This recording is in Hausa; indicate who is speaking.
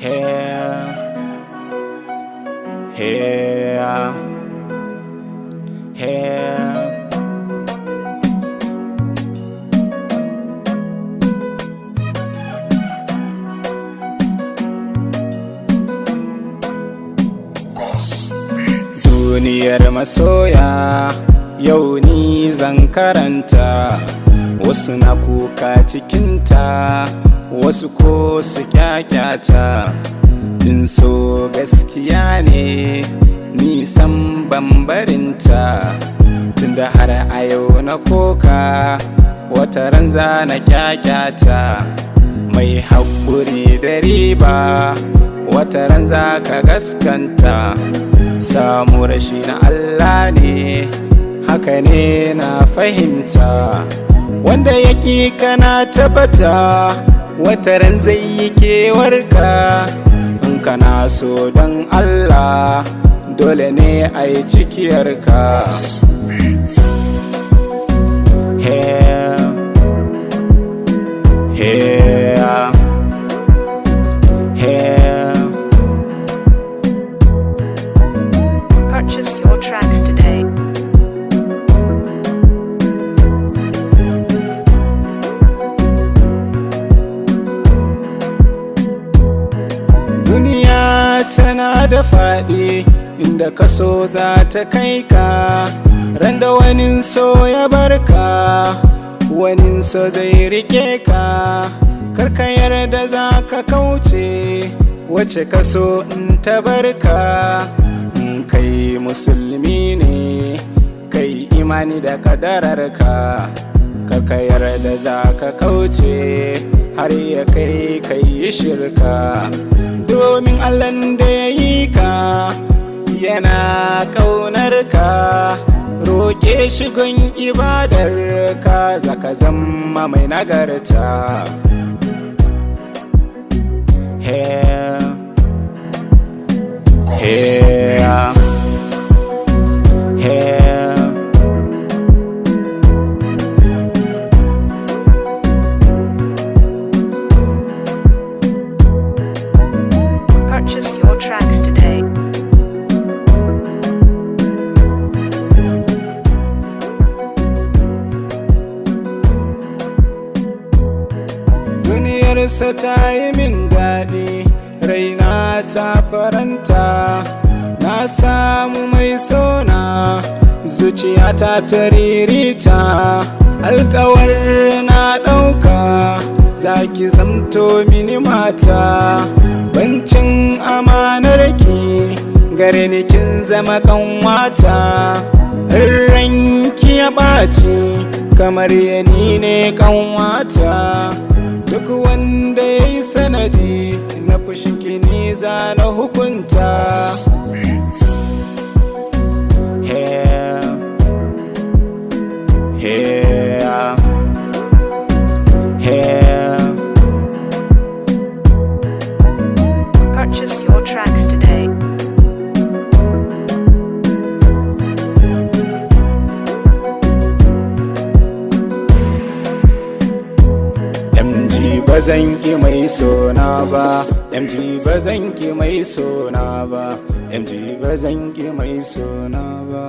Speaker 1: Here, here, here. Duniyar masoya yau ni zan karanta, wasu na kuka cikinta, wasu ko su kyakyata. Din so gaskiya ne nisan bambarinta, tunda har a yau na koka wata ranza na kyakyata. Mai haƙuri da riba wata ranza ka gaskanta, samu rashi na Allah ne, haka ne na fahimta. Wanda ya ƙi kana tabbata wata ran zai yi kewarka. In kana so don Allah dole ne a yi cikiyarka. Here, here, here.
Speaker 2: Purchase your tracks today.
Speaker 1: Duniya tana da faɗi, inda ka so za ta kai ka. Randa wanin so ya barka, wanin so zai rike ka. Karka yarda za ka kauce, wace ka so in ta barka. In kai musulmi ne, kai imani da kadararka. Karka yarda za ka kauce, har ya kai kai shirka. Domin Allahn da ya yi ka yana ƙaunar ka, roƙe shi gun ibadar ka, zaka zama mai nagarta. Here, here, here.
Speaker 2: Purchase your tracks today.
Speaker 1: Duniyarsa ta yi min daɗi, raina ta faranta. Na samu mai sona, zuciyata ta ririta. Alƙawar na ɗauka, za ki zamto mini mata. Bancin amanarki gare ni kin zama ƙanwata. Ranki ya ɓaci kamar yani ne ƙanwata. Duk wanda ya yi sanadi na fushinki ni za na hukunta. Here, here, here.
Speaker 2: Purchase your tracks today.
Speaker 1: MG bazan ki mai sona ba, MG bazan ki mai sona ba, MG bazan ki mai sona ba.